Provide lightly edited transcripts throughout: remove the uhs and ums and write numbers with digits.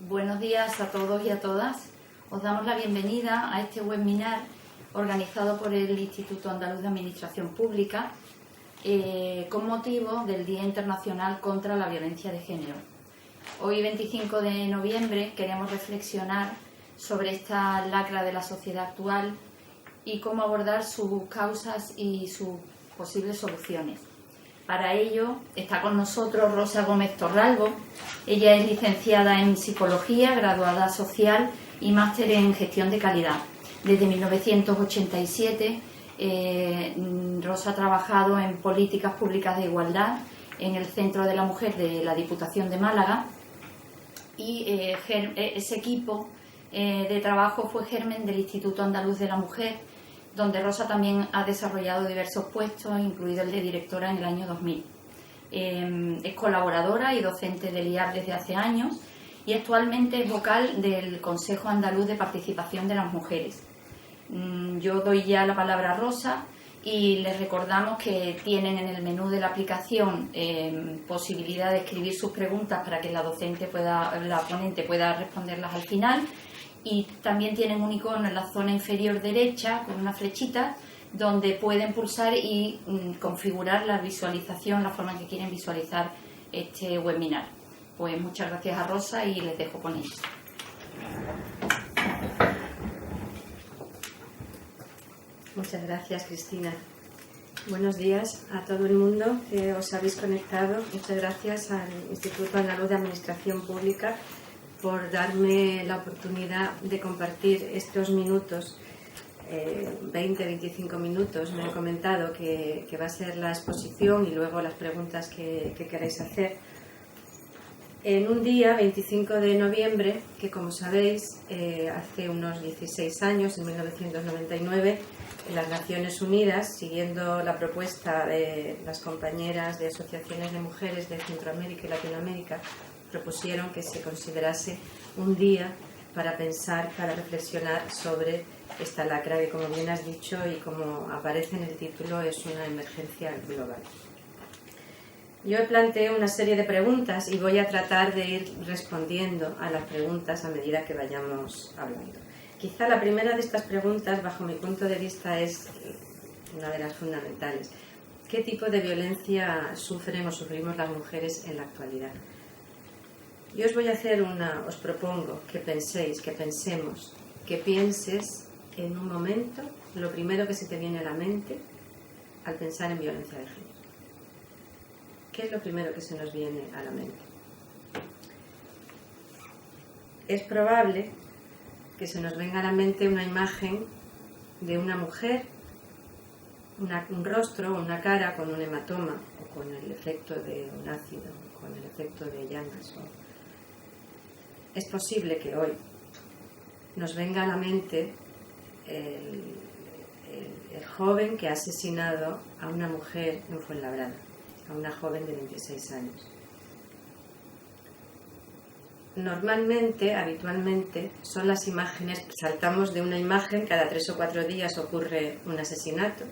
Buenos días a todos y a todas. Os damos la bienvenida a este webinar organizado por el Instituto Andaluz de Administración Pública con motivo del Día Internacional contra la Violencia de Género. Hoy, 25 de noviembre, queremos reflexionar sobre esta lacra de la sociedad actual y cómo abordar sus causas y sus posibles soluciones. Para ello está con nosotros Rosa Gómez Torralbo. Ella es licenciada en Psicología, graduada social y máster en Gestión de Calidad. Desde 1987 Rosa ha trabajado en políticas públicas de igualdad en el Centro de la Mujer de la Diputación de Málaga y ese equipo de trabajo fue germen del Instituto Andaluz de la Mujer, donde Rosa también ha desarrollado diversos puestos, incluido el de directora en el año 2000. Es colaboradora y docente del IAR desde hace años y actualmente es vocal del Consejo Andaluz de Participación de las Mujeres. Yo doy ya la palabra a Rosa y les recordamos que tienen en el menú de la aplicación posibilidad de escribir sus preguntas para que la ponente pueda responderlas al final. Y también tienen un icono en la zona inferior derecha con una flechita donde pueden pulsar y configurar la visualización, la forma en que quieren visualizar este webinar. Pues muchas gracias a Rosa y les dejo con ella. Muchas gracias, Cristina. Buenos días a todo el mundo que os habéis conectado. Muchas gracias al Instituto Andaluz de Administración Pública por darme la oportunidad de compartir estos minutos, 20-25 minutos. Me han comentado que va a ser la exposición y luego las preguntas que queráis hacer. En un día, 25 de noviembre, que como sabéis, hace unos 16 años, en 1999, en las Naciones Unidas, siguiendo la propuesta de las compañeras de asociaciones de mujeres de Centroamérica y Latinoamérica, propusieron que se considerase un día para pensar, para reflexionar sobre esta lacra que, como bien has dicho y como aparece en el título, es una emergencia global. Yo planteé una serie de preguntas y voy a tratar de ir respondiendo a las preguntas a medida que vayamos hablando. Quizá la primera de estas preguntas, bajo mi punto de vista, es una de las fundamentales. ¿Qué tipo de violencia sufren o sufrimos las mujeres en la actualidad? Yo os propongo que pensemos, que pienses en un momento lo primero que se te viene a la mente al pensar en violencia de género. ¿Qué es lo primero que se nos viene a la mente? Es probable que se nos venga a la mente una imagen de una mujer, un rostro, una cara con un hematoma o con el efecto de un ácido, con el efecto de llamas. Es posible que hoy nos venga a la mente el joven que ha asesinado a una mujer en Fuenlabrada, a una joven de 26 años. Normalmente, habitualmente, son las imágenes, saltamos de una imagen, cada 3 o 4 días ocurre un asesinato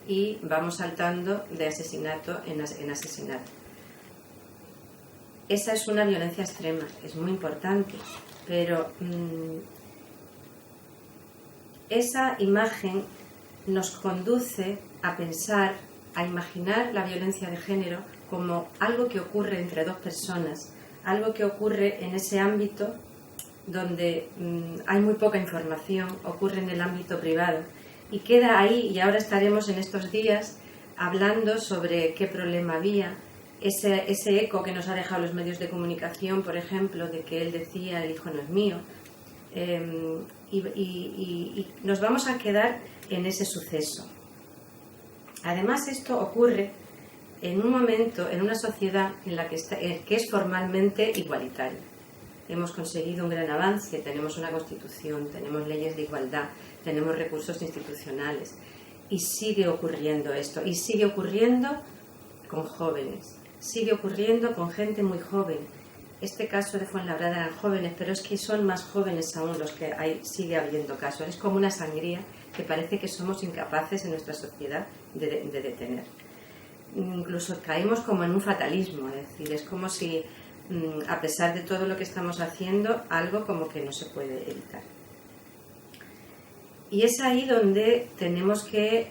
y vamos saltando de asesinato en asesinato. Esa es una violencia extrema, es muy importante, pero esa imagen nos conduce a pensar, a imaginar la violencia de género como algo que ocurre entre dos personas, algo que ocurre en ese ámbito donde hay muy poca información, ocurre en el ámbito privado y queda ahí. Y ahora estaremos en estos días hablando sobre qué problema había, ese eco que nos ha dejado los medios de comunicación, por ejemplo, de que él decía el hijo no es mío, y nos vamos a quedar en ese suceso. Además, esto ocurre en un momento, en una sociedad en la que es formalmente igualitaria. Hemos conseguido un gran avance, tenemos una constitución, tenemos leyes de igualdad, tenemos recursos institucionales y sigue ocurriendo esto, y sigue ocurriendo con jóvenes, sigue ocurriendo con gente muy joven. Este caso de Fuenlabrada eran jóvenes, pero es que son más jóvenes aún los que sigue habiendo casos. Es como una sangría que parece que somos incapaces en nuestra sociedad de detener. Incluso caemos como en un fatalismo, es decir, es como si a pesar de todo lo que estamos haciendo, algo como que no se puede evitar. Y es ahí donde tenemos que,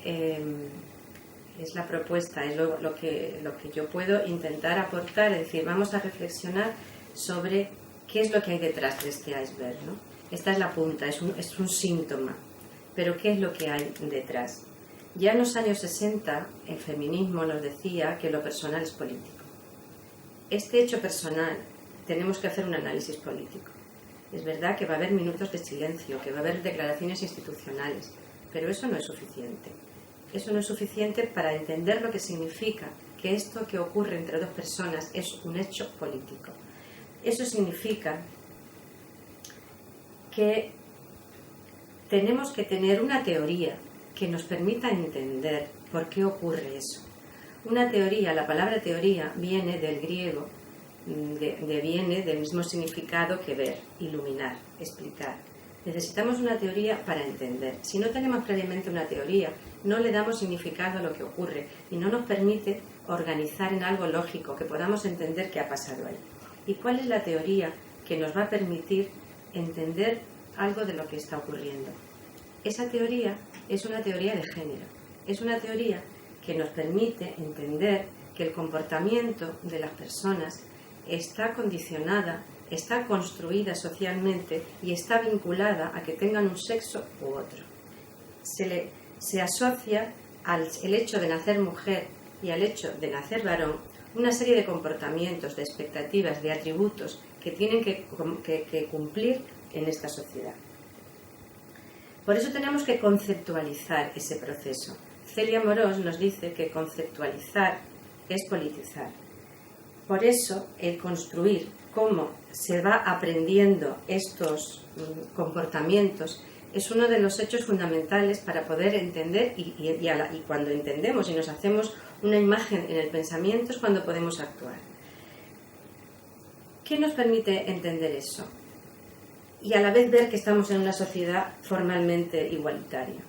es la propuesta, es lo que yo puedo intentar aportar, es decir, vamos a reflexionar sobre qué es lo que hay detrás de este iceberg, ¿no? Esta es la punta, es un síntoma, pero ¿qué es lo que hay detrás? Ya en los años 60 el feminismo nos decía que lo personal es político. Este hecho personal tenemos que hacer un análisis político. Es verdad que va a haber minutos de silencio, que va a haber declaraciones institucionales, pero eso no es suficiente. Eso no es suficiente para entender lo que significa que esto que ocurre entre dos personas es un hecho político. Eso significa que tenemos que tener una teoría que nos permita entender por qué ocurre eso. Una teoría, la palabra teoría viene del griego, viene del mismo significado que ver, iluminar, explicar. Necesitamos una teoría para entender. Si no tenemos previamente una teoría, no le damos significado a lo que ocurre y no nos permite organizar en algo lógico, que podamos entender qué ha pasado ahí. ¿Y cuál es la teoría que nos va a permitir entender algo de lo que está ocurriendo? Esa teoría es una teoría de género. Es una teoría que nos permite entender que el comportamiento de las personas está condicionada, está construida socialmente y está vinculada a que tengan un sexo u otro. Se asocia el hecho de nacer mujer y al hecho de nacer varón una serie de comportamientos, de expectativas, de atributos que tienen que cumplir en esta sociedad. Por eso tenemos que conceptualizar ese proceso. Celia Morós nos dice que conceptualizar es politizar. Por eso, el construir cómo se va aprendiendo estos comportamientos es uno de los hechos fundamentales para poder entender y cuando entendemos y nos hacemos una imagen en el pensamiento es cuando podemos actuar. ¿Qué nos permite entender eso? Y a la vez ver que estamos en una sociedad formalmente igualitaria.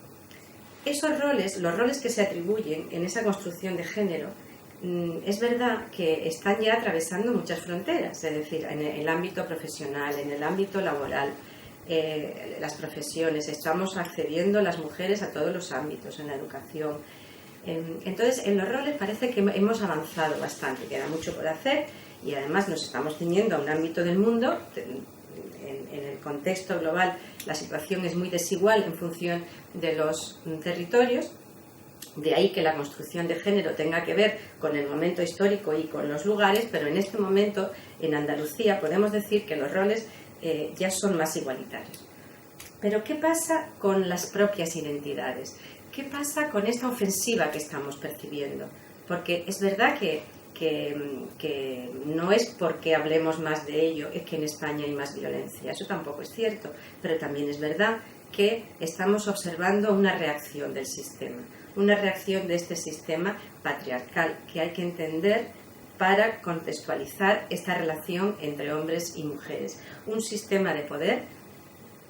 Esos roles, los roles que se atribuyen en esa construcción de género, es verdad que están ya atravesando muchas fronteras, es decir, en el ámbito profesional, en el ámbito laboral, las profesiones, estamos accediendo las mujeres a todos los ámbitos, en la educación. Entonces, en los roles parece que hemos avanzado bastante, queda mucho por hacer y además nos estamos ciñendo a un ámbito del mundo. En el contexto global la situación es muy desigual en función de los territorios, de ahí que la construcción de género tenga que ver con el momento histórico y con los lugares, pero en este momento en Andalucía podemos decir que los roles ya son más igualitarios. Pero ¿qué pasa con las propias identidades? ¿Qué pasa con esta ofensiva que estamos percibiendo? Porque es verdad que no es porque hablemos más de ello, es que en España hay más violencia, eso tampoco es cierto, pero también es verdad que estamos observando una reacción del sistema, una reacción de este sistema patriarcal que hay que entender para contextualizar esta relación entre hombres y mujeres, un sistema de poder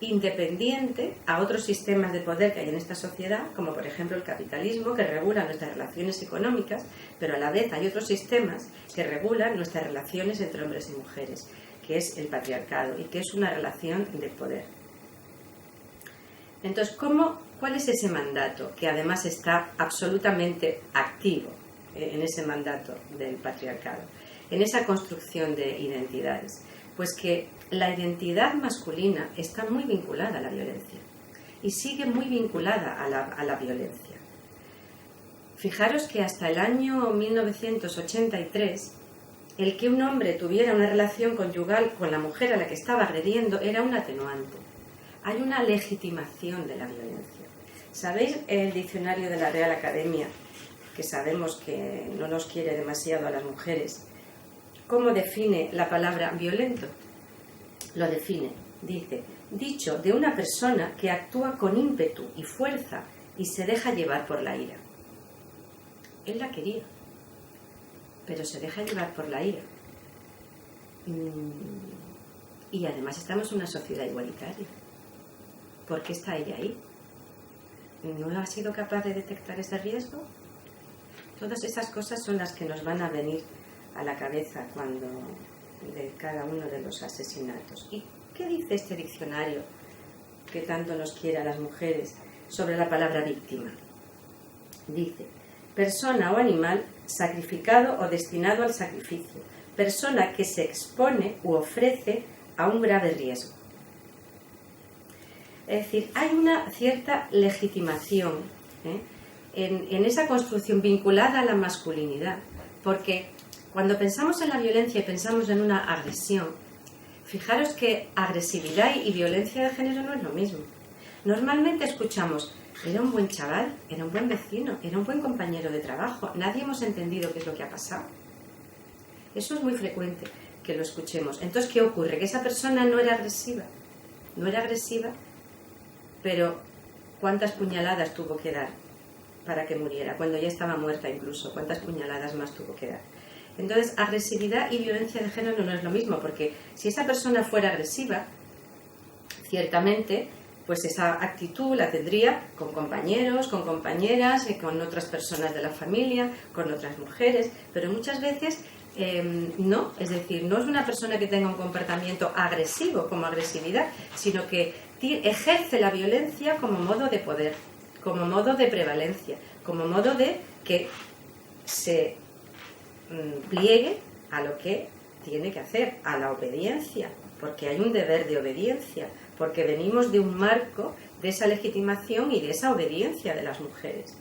independiente a otros sistemas de poder que hay en esta sociedad, como por ejemplo el capitalismo, que regula nuestras relaciones económicas, pero a la vez hay otros sistemas que regulan nuestras relaciones entre hombres y mujeres, que es el patriarcado y que es una relación de poder. Entonces, ¿cuál es ese mandato que además está absolutamente activo en ese mandato del patriarcado, en esa construcción de identidades? Pues que la identidad masculina está muy vinculada a la violencia y sigue muy vinculada a la violencia. Fijaros que hasta el año 1983 el que un hombre tuviera una relación conyugal con la mujer a la que estaba agrediendo era un atenuante. Hay una legitimación de la violencia. ¿Sabéis el diccionario de la Real Academia, que sabemos que no nos quiere demasiado a las mujeres, cómo define la palabra violento? Lo define, dice, dicho de una persona que actúa con ímpetu y fuerza y se deja llevar por la ira. Él la quería, pero se deja llevar por la ira. Y además estamos en una sociedad igualitaria. ¿Por qué está ella ahí? ¿No ha sido capaz de detectar ese riesgo? Todas esas cosas son las que nos van a venir a la cabeza de cada uno de los asesinatos. ¿Y qué dice este diccionario que tanto nos quiere a las mujeres sobre la palabra víctima? Dice: persona o animal sacrificado o destinado al sacrificio, persona que se expone u ofrece a un grave riesgo. Es decir, hay una cierta legitimación en esa construcción vinculada a la masculinidad, porque cuando pensamos en la violencia y pensamos en una agresión, fijaros que agresividad y violencia de género no es lo mismo. Normalmente escuchamos: era un buen chaval, era un buen vecino, era un buen compañero de trabajo, nadie hemos entendido qué es lo que ha pasado. Eso es muy frecuente que lo escuchemos. Entonces, ¿qué ocurre? Que esa persona no era agresiva, pero ¿cuántas puñaladas tuvo que dar para que muriera? Cuando ya estaba muerta incluso, ¿cuántas puñaladas más tuvo que dar? Entonces, agresividad y violencia de género no es lo mismo, porque si esa persona fuera agresiva, ciertamente, pues esa actitud la tendría con compañeros, con compañeras, con otras personas de la familia, con otras mujeres, pero muchas veces no, es decir, no es una persona que tenga un comportamiento agresivo como agresividad, sino que ejerce la violencia como modo de poder, como modo de prevalencia, como modo de que se pliegue a lo que tiene que hacer, a la obediencia, porque hay un deber de obediencia, porque venimos de un marco de esa legitimación y de esa obediencia de las mujeres.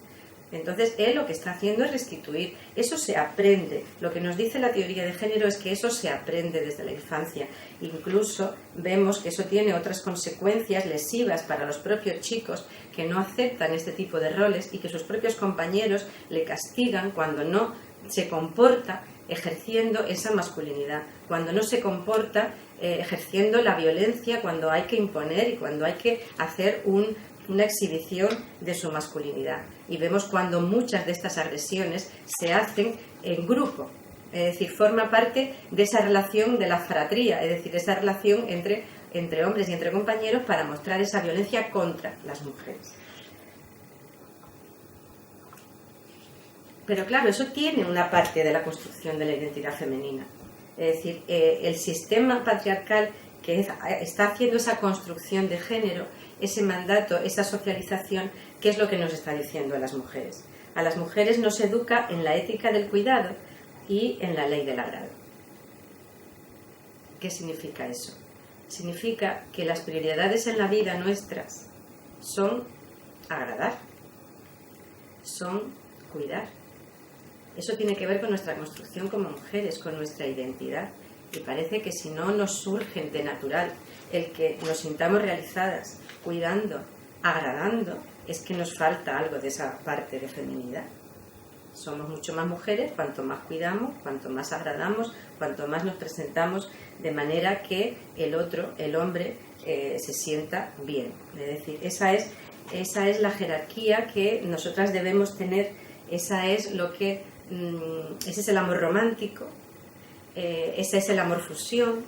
Entonces, él lo que está haciendo es restituir. Eso se aprende. Lo que nos dice la teoría de género es que eso se aprende desde la infancia. Incluso vemos que eso tiene otras consecuencias lesivas para los propios chicos que no aceptan este tipo de roles y que sus propios compañeros le castigan cuando no se comporta ejerciendo esa masculinidad, cuando no se comporta ejerciendo la violencia, cuando hay que imponer y cuando hay que hacer una exhibición de su masculinidad. Y vemos cuando muchas de estas agresiones se hacen en grupo, es decir, forma parte de esa relación de la fratría, es decir, esa relación entre hombres y entre compañeros para mostrar esa violencia contra las mujeres. Pero claro, eso tiene una parte de la construcción de la identidad femenina. Es decir, el sistema patriarcal que está haciendo esa construcción de género, ese mandato, esa socialización, ¿qué es lo que nos está diciendo a las mujeres? A las mujeres nos educa en la ética del cuidado y en la ley del agrado. ¿Qué significa eso? Significa que las prioridades en la vida nuestras son agradar, son cuidar. Eso tiene que ver con nuestra construcción como mujeres, con nuestra identidad. Y parece que si no nos surge de natural el que nos sintamos realizadas, cuidando, agradando, es que nos falta algo de esa parte de feminidad. Somos mucho más mujeres cuanto más cuidamos, cuanto más agradamos, cuanto más nos presentamos de manera que el otro, el hombre, se sienta bien. Es decir, esa es la jerarquía que nosotras debemos tener, ese es el amor romántico, ese es el amor fusión,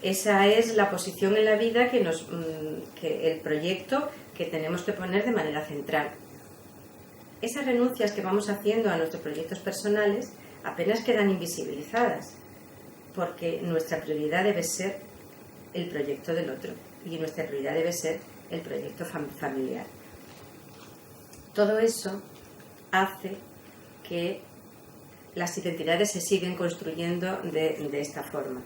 esa es la posición en la vida que el proyecto que tenemos que poner de manera central. Esas renuncias que vamos haciendo a nuestros proyectos personales apenas quedan invisibilizadas, porque nuestra prioridad debe ser el proyecto del otro y nuestra prioridad debe ser el proyecto familiar. Todo eso hace que las identidades se siguen construyendo de esta forma.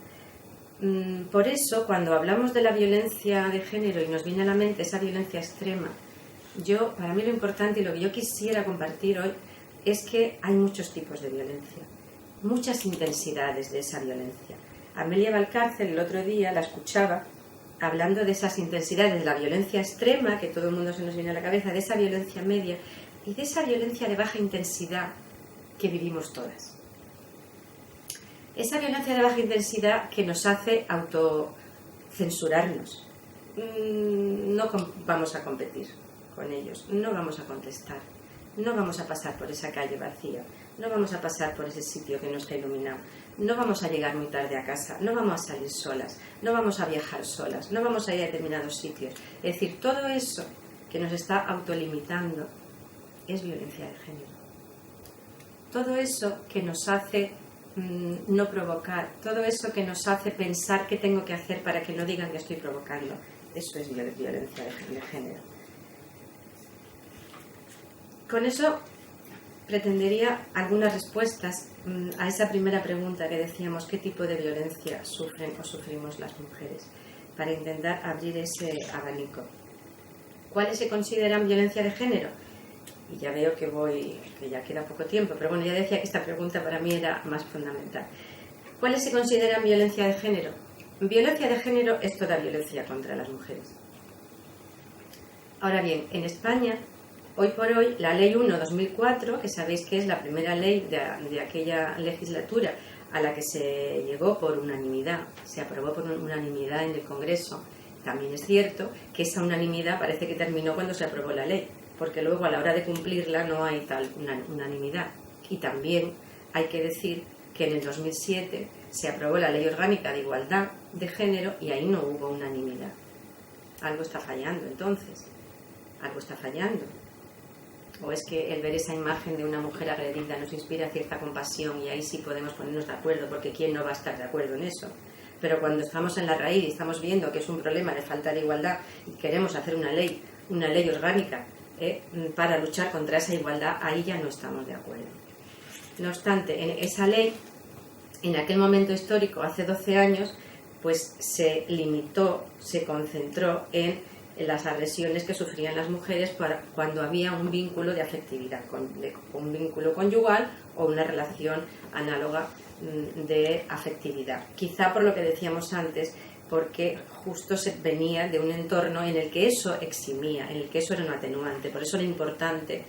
Por eso, cuando hablamos de la violencia de género y nos viene a la mente esa violencia extrema, para mí lo importante y lo que yo quisiera compartir hoy es que hay muchos tipos de violencia, muchas intensidades de esa violencia. Amelia Valcárcel el otro día la escuchaba hablando de esas intensidades, de la violencia extrema, que todo el mundo se nos viene a la cabeza, de esa violencia media y de esa violencia de baja intensidad que vivimos todas. Esa violencia de baja intensidad que nos hace autocensurarnos. No vamos a competir con ellos, no vamos a contestar, no vamos a pasar por esa calle vacía, no vamos a pasar por ese sitio que no está iluminado, no vamos a llegar muy tarde a casa, no vamos a salir solas, no vamos a viajar solas, no vamos a ir a determinados sitios. Es decir, todo eso que nos está autolimitando es violencia de género. Todo eso que nos hace no provocar, todo eso que nos hace pensar qué tengo que hacer para que no digan que estoy provocando, eso es violencia de género. Con eso pretendería algunas respuestas a esa primera pregunta que decíamos, ¿qué tipo de violencia sufren o sufrimos las mujeres? Para intentar abrir ese abanico. ¿Cuáles se consideran violencia de género? Y ya veo que ya queda poco tiempo, pero bueno, ya decía que esta pregunta para mí era más fundamental. ¿Cuáles se consideran violencia de género? Violencia de género es toda violencia contra las mujeres. Ahora bien, en España, hoy por hoy, la Ley 1/2004, que sabéis que es la primera ley de aquella legislatura a la que se llegó por unanimidad, se aprobó por unanimidad en el Congreso, también es cierto que esa unanimidad parece que terminó cuando se aprobó la ley, porque luego a la hora de cumplirla no hay tal unanimidad. Y también hay que decir que en el 2007 se aprobó la Ley Orgánica de Igualdad de Género y ahí no hubo unanimidad. Algo está fallando entonces, algo está fallando. O es que el ver esa imagen de una mujer agredida nos inspira cierta compasión y ahí sí podemos ponernos de acuerdo, porque ¿quién no va a estar de acuerdo en eso? Pero cuando estamos en la raíz y estamos viendo que es un problema de falta de igualdad y queremos hacer una ley orgánica para luchar contra esa igualdad, ahí ya no estamos de acuerdo. No obstante, en esa ley, en aquel momento histórico, hace 12 años, pues se limitó, se concentró en las agresiones que sufrían las mujeres cuando había un vínculo de afectividad, un vínculo conyugal o una relación análoga de afectividad. Quizá por lo que decíamos antes, porque justo se venía de un entorno en el que eso eximía, en el que eso era un atenuante. Por eso era importante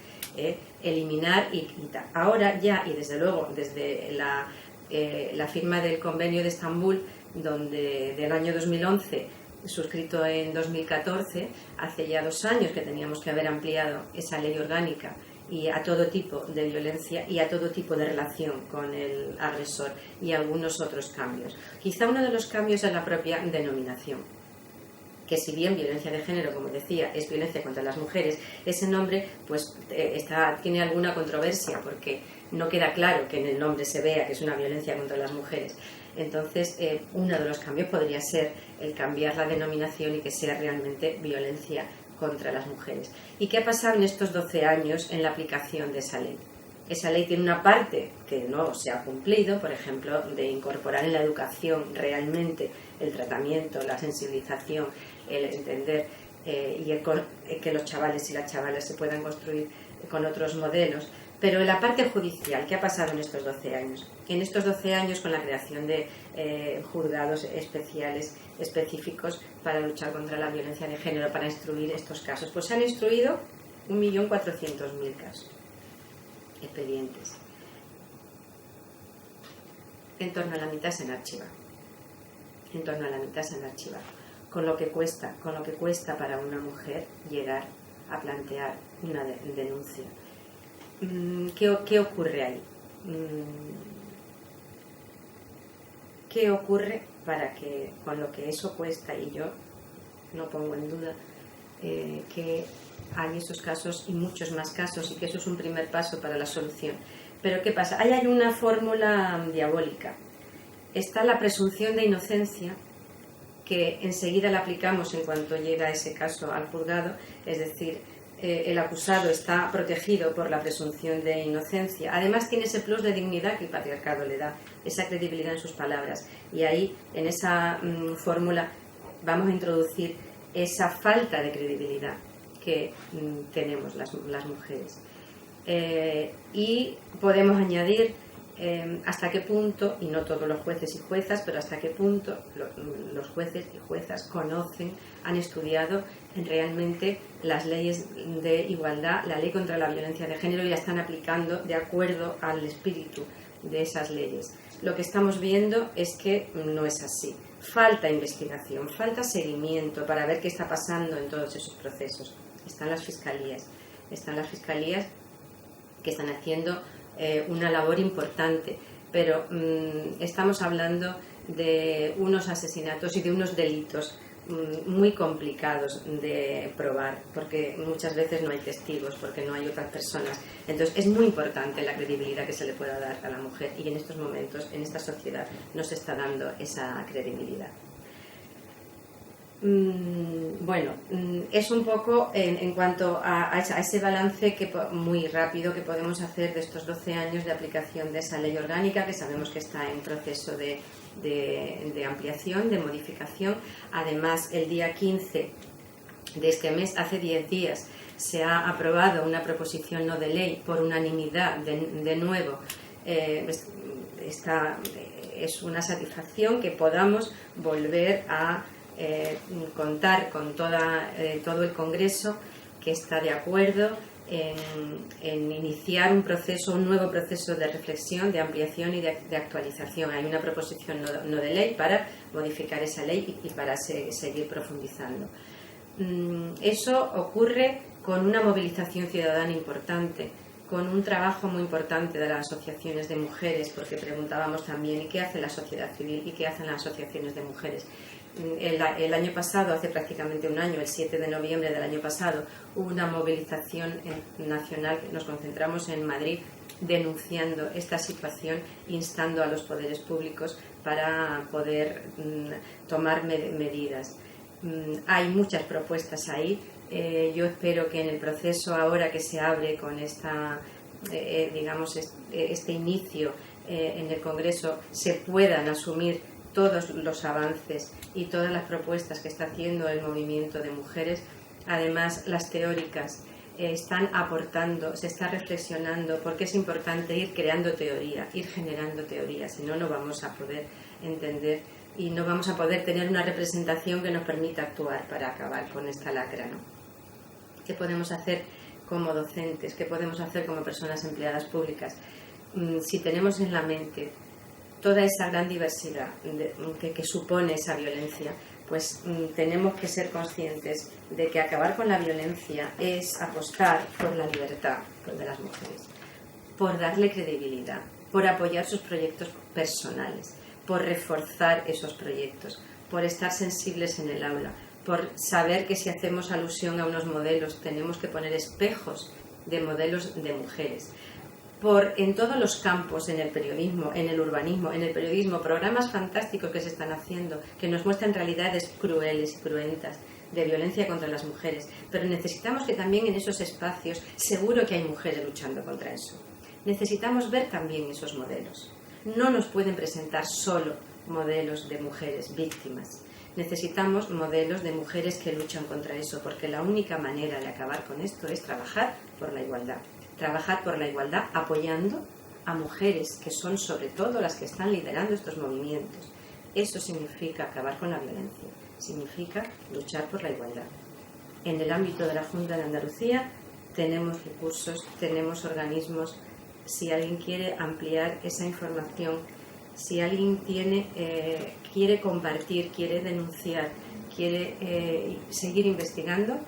eliminar y quitar. Ahora ya, y desde luego desde la firma del Convenio de Estambul, del año 2011, suscrito en 2014, hace ya 2 años que teníamos que haber ampliado esa ley orgánica y a todo tipo de violencia y a todo tipo de relación con el agresor y algunos otros cambios. Quizá uno de los cambios es la propia denominación, que si bien violencia de género, como decía, es violencia contra las mujeres, ese nombre pues tiene alguna controversia porque no queda claro que en el nombre se vea que es una violencia contra las mujeres. Entonces, uno de los cambios podría ser el cambiar la denominación y que sea realmente violencia contra las mujeres. ¿Y qué ha pasado en estos 12 años en la aplicación de esa ley? Esa ley tiene una parte que no se ha cumplido, por ejemplo, de incorporar en la educación realmente el tratamiento, la sensibilización, el entender que los chavales y las chavalas se puedan construir con otros modelos. Pero en la parte judicial, ¿qué ha pasado en estos 12 años? En estos 12 años, con la creación de juzgados especiales, específicos para luchar contra la violencia de género, para instruir estos casos, pues se han instruido 1.400.000 casos, expedientes. En torno a la mitad se han archivado. En torno a la mitad se han archivado. Con lo que cuesta para una mujer llegar a plantear una denuncia. ¿Qué ocurre ahí? ¿Qué ocurre para que, con lo que eso cuesta, y yo no pongo en duda que hay esos casos y muchos más casos y que eso es un primer paso para la solución? Pero ¿qué pasa? Ahí hay una fórmula diabólica. Está la presunción de inocencia, que enseguida la aplicamos en cuanto llega ese caso al juzgado, es decir, el acusado está protegido por la presunción de inocencia. Además tiene ese plus de dignidad que el patriarcado le da, esa credibilidad en sus palabras. Y ahí, en esa fórmula, vamos a introducir esa falta de credibilidad que tenemos las mujeres. Y podemos añadir hasta qué punto, y no todos los jueces y juezas, pero hasta qué punto los jueces y juezas conocen, han estudiado realmente las leyes de igualdad, la ley contra la violencia de género, y la están aplicando de acuerdo al espíritu de esas leyes. Lo que estamos viendo es que no es así. Falta investigación, falta seguimiento para ver qué está pasando en todos esos procesos. Están las fiscalías que están haciendo una labor importante, pero estamos hablando de unos asesinatos y de unos delitos muy complicados de probar, porque muchas veces no hay testigos, porque no hay otras personas. Entonces es muy importante la credibilidad que se le pueda dar a la mujer, y en estos momentos, en esta sociedad, no se está dando esa credibilidad. Bueno, es un poco en cuanto a ese balance muy rápido que podemos hacer de estos 12 años de aplicación de esa ley orgánica, que sabemos que está en proceso de ampliación, de modificación. Además, el día 15 de este mes, hace 10 días, se ha aprobado una proposición no de ley por unanimidad, de nuevo. Es una satisfacción que podamos volver a contar con todo el Congreso, que está de acuerdo en iniciar un nuevo proceso de reflexión, de ampliación y de actualización. Hay una proposición no de ley para modificar esa ley y para seguir profundizando. Eso ocurre con una movilización ciudadana importante, con un trabajo muy importante de las asociaciones de mujeres, porque preguntábamos también ¿y qué hace la sociedad civil y qué hacen las asociaciones de mujeres? El año pasado, hace prácticamente un año, el 7 de noviembre del año pasado, hubo una movilización nacional. Nos concentramos en Madrid denunciando esta situación, instando a los poderes públicos para poder tomar medidas. Hay muchas propuestas ahí. Yo espero que en el proceso ahora que se abre con este inicio en el Congreso se puedan asumir todos los avances y todas las propuestas que está haciendo el movimiento de mujeres. Además, las teóricas están aportando, se está reflexionando, porque es importante ir creando teoría, ir generando teoría, si no, no vamos a poder entender y no vamos a poder tener una representación que nos permita actuar para acabar con esta lacra, ¿no? ¿Qué podemos hacer como docentes? ¿Qué podemos hacer como personas empleadas públicas? Si tenemos en la mente toda esa gran diversidad que supone esa violencia, pues tenemos que ser conscientes de que acabar con la violencia es apostar por la libertad de las mujeres, por darle credibilidad, por apoyar sus proyectos personales, por reforzar esos proyectos, por estar sensibles en el aula, por saber que si hacemos alusión a unos modelos tenemos que poner espejos de modelos de mujeres. En todos los campos, en el periodismo, en el urbanismo, en el periodismo, programas fantásticos que se están haciendo, que nos muestran realidades crueles y cruentas de violencia contra las mujeres, pero necesitamos que también en esos espacios, seguro que hay mujeres luchando contra eso. Necesitamos ver también esos modelos. No nos pueden presentar solo modelos de mujeres víctimas. Necesitamos modelos de mujeres que luchan contra eso, porque la única manera de acabar con esto es trabajar por la igualdad. Trabajar por la igualdad apoyando a mujeres que son sobre todo las que están liderando estos movimientos. Eso significa acabar con la violencia, significa luchar por la igualdad. En el ámbito de la Junta de Andalucía tenemos recursos, tenemos organismos. Si alguien quiere ampliar esa información, si alguien quiere compartir, quiere denunciar, quiere seguir investigando,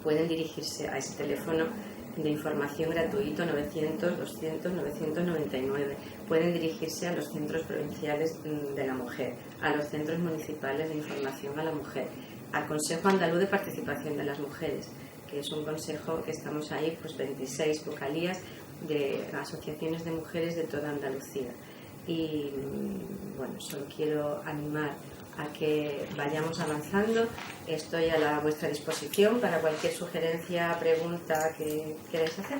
pueden dirigirse a ese teléfono de información gratuito 900 200 999. Pueden dirigirse a los centros provinciales de la mujer, a los centros municipales de información a la mujer, al Consejo Andaluz de Participación de las Mujeres, que es un consejo que estamos ahí, pues 26 vocalías de asociaciones de mujeres de toda Andalucía. Y bueno, solo quiero animar a que vayamos avanzando. Estoy a vuestra disposición para cualquier sugerencia, pregunta que queráis hacer.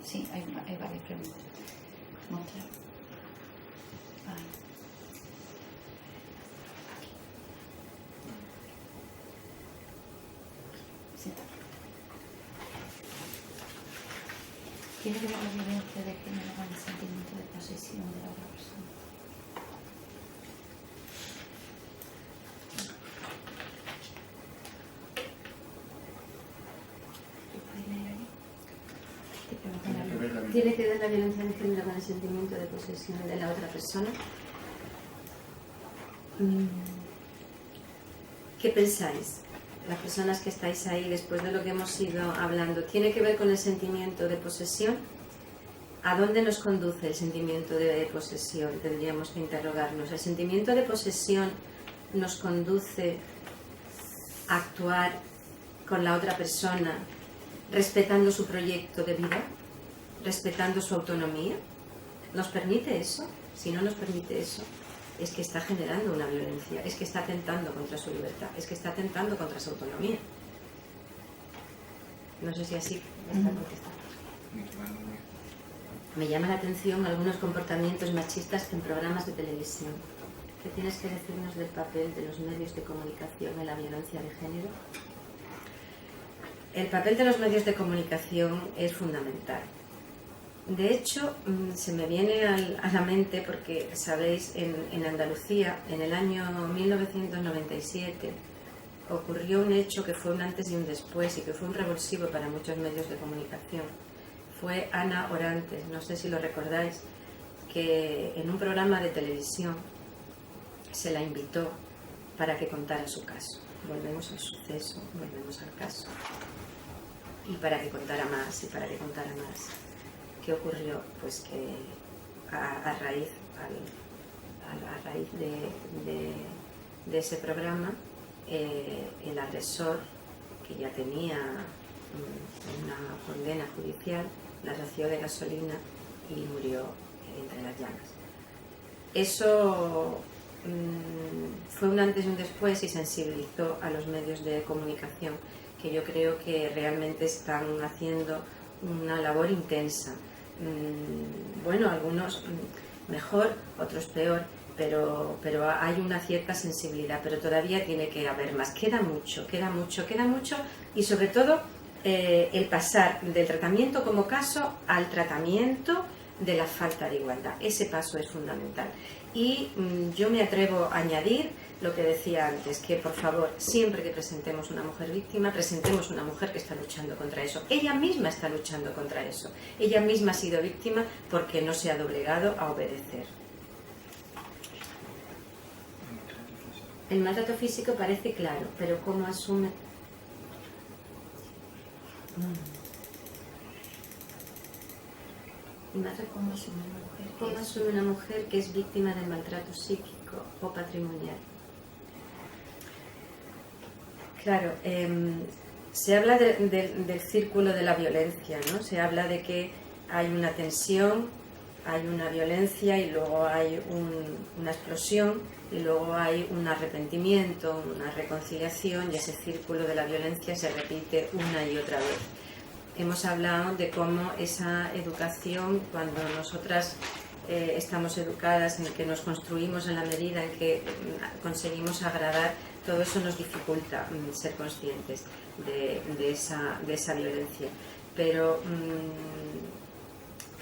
Sí, hay varias preguntas. Muestra. Vale. Siéntate. ¿Tiene que ver la violencia de género con el sentimiento de posesión de la otra persona? tiene que ver la violencia de género con el sentimiento de posesión de la otra persona? ¿Qué pensáis? Las personas que estáis ahí después de lo que hemos ido hablando, ¿tiene que ver con el sentimiento de posesión? ¿A dónde nos conduce el sentimiento de posesión? Tendríamos que interrogarnos. ¿El sentimiento de posesión nos conduce a actuar con la otra persona respetando su proyecto de vida, respetando su autonomía? ¿Nos permite eso? Si no nos permite eso, es que está generando una violencia, es que está atentando contra su libertad, es que está atentando contra su autonomía. No sé si así me está contestando. Me llama la atención algunos comportamientos machistas en programas de televisión. ¿Qué tienes que decirnos del papel de los medios de comunicación en la violencia de género? El papel de los medios de comunicación es fundamental. De hecho, se me viene a la mente porque, sabéis, en Andalucía, en el año 1997, ocurrió un hecho que fue un antes y un después y que fue un revulsivo para muchos medios de comunicación. Fue Ana Orantes, no sé si lo recordáis, que en un programa de televisión se la invitó para que contara su caso. Volvemos al suceso, volvemos al caso. Y para que contara más, y para que contara más. ¿Qué ocurrió? Pues que a raíz de ese programa, el agresor, que ya tenía una condena judicial, la roció de gasolina y murió entre las llamas. Eso fue un antes y un después y sensibilizó a los medios de comunicación, que yo creo que realmente están haciendo una labor intensa. Bueno, algunos mejor, otros peor, pero hay una cierta sensibilidad, pero todavía tiene que haber más. Queda mucho y sobre todo el pasar del tratamiento como caso al tratamiento de la falta de igualdad. Ese paso es fundamental. Y yo me atrevo a añadir lo que decía antes, que por favor, siempre que presentemos una mujer víctima, presentemos una mujer que está luchando contra eso. Ella misma está luchando contra eso. Ella misma ha sido víctima porque no se ha doblegado a obedecer. El maltrato físico parece claro, pero ¿cómo asume? ¿Cómo asume una mujer que es víctima de maltrato psíquico o patrimonial? Claro, se habla del círculo de la violencia, ¿no? Se habla de que hay una tensión, hay una violencia y luego hay una explosión y luego hay un arrepentimiento, una reconciliación, y ese círculo de la violencia se repite una y otra vez. Hemos hablado de cómo esa educación, cuando nosotras estamos educadas en que nos construimos en la medida en que conseguimos agradar, todo eso nos dificulta ser conscientes de esa violencia. Pero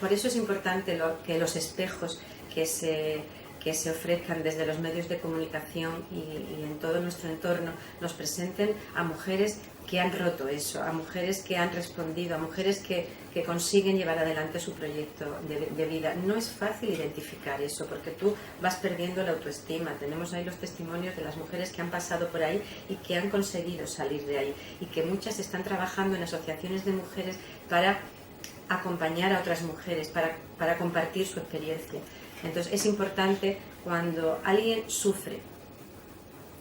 por eso es importante que los espejos que se ofrezcan desde los medios de comunicación y en todo nuestro entorno nos presenten a mujeres que han roto eso, a mujeres que han respondido, a mujeres que consiguen llevar adelante su proyecto de vida. No es fácil identificar eso porque tú vas perdiendo la autoestima. Tenemos ahí los testimonios de las mujeres que han pasado por ahí y que han conseguido salir de ahí, y que muchas están trabajando en asociaciones de mujeres para acompañar a otras mujeres, para compartir su experiencia. Entonces es importante, cuando alguien sufre,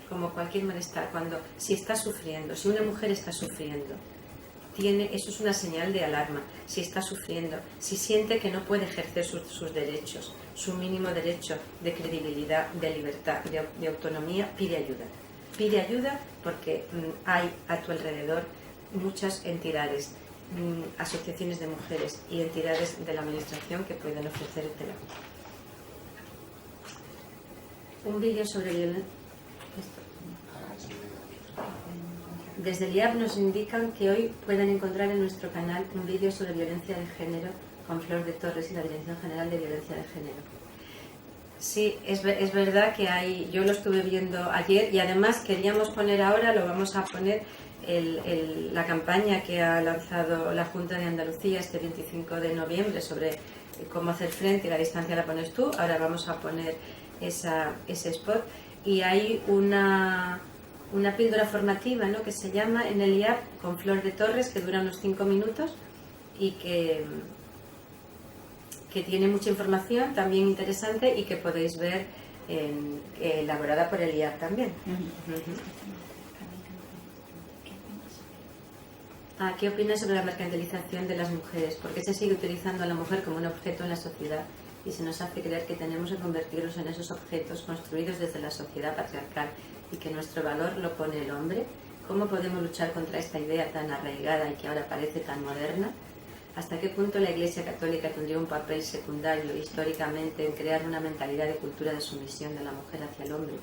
como cualquier malestar, si está sufriendo, si una mujer está sufriendo, eso es una señal de alarma. Si está sufriendo, si siente que no puede ejercer sus derechos, su mínimo derecho de credibilidad, de libertad, de autonomía, pide ayuda. Pide ayuda porque hay a tu alrededor muchas entidades, asociaciones de mujeres y entidades de la administración que pueden ofrecértela. Un vídeo sobre violencia. Desde el IAB nos indican que hoy pueden encontrar en nuestro canal un vídeo sobre violencia de género con Flor de Torres y la Dirección General de Violencia de Género. Sí, es verdad que yo lo estuve viendo ayer y además queríamos poner ahora, lo vamos a poner la campaña que ha lanzado la Junta de Andalucía este 25 de noviembre sobre cómo hacer frente, y la distancia la pones tú. Ahora vamos a poner ese spot, y hay una píldora formativa, ¿no?, que se llama En el IAP con Flor de Torres, que dura unos 5 minutos y que tiene mucha información también interesante y que podéis ver elaborada por el IAP también. ¿Qué opinas sobre la mercantilización de las mujeres? ¿Por qué se sigue utilizando a la mujer como un objeto en la sociedad y se nos hace creer que tenemos que convertirnos en esos objetos construidos desde la sociedad patriarcal y que nuestro valor lo pone el hombre? ¿Cómo podemos luchar contra esta idea tan arraigada y que ahora parece tan moderna? ¿Hasta qué punto la Iglesia Católica tendría un papel secundario históricamente en crear una mentalidad de cultura de sumisión de la mujer hacia el hombre?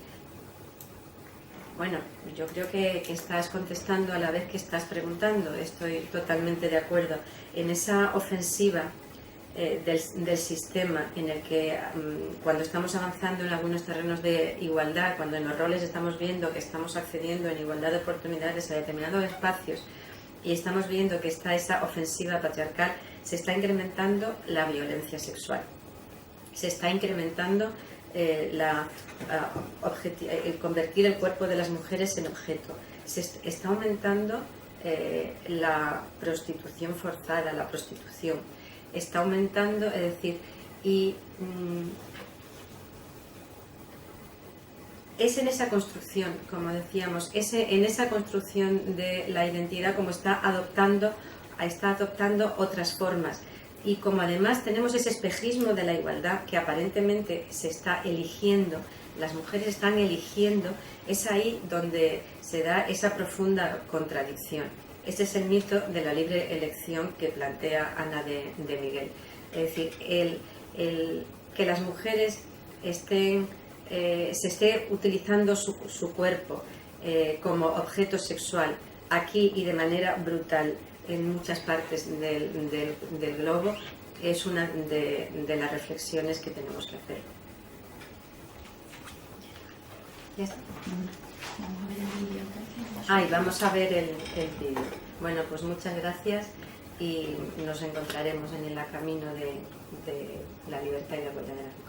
Bueno, yo creo que estás contestando a la vez que estás preguntando. Estoy totalmente de acuerdo en esa ofensiva del sistema, en el que cuando estamos avanzando en algunos terrenos de igualdad, cuando en los roles estamos viendo que estamos accediendo en igualdad de oportunidades a determinados espacios y estamos viendo que está esa ofensiva patriarcal, se está incrementando la violencia sexual, se está incrementando el convertir el cuerpo de las mujeres en objeto, se está aumentando la prostitución forzada, la prostitución, está aumentando, es decir, es en esa construcción, como decíamos, en esa construcción de la identidad como está adoptando otras formas. Y como además tenemos ese espejismo de la igualdad que aparentemente se está eligiendo, las mujeres están eligiendo, es ahí donde se da esa profunda contradicción. Ese es el mito de la libre elección que plantea Ana de Miguel. Es decir, que las mujeres se esté utilizando su cuerpo como objeto sexual aquí y de manera brutal en muchas partes del globo, es una de las reflexiones que tenemos que hacer. ¿Ya está? Vamos a ver el vídeo. Bueno, pues muchas gracias y nos encontraremos en el camino de la libertad y la igualdad de las mujeres.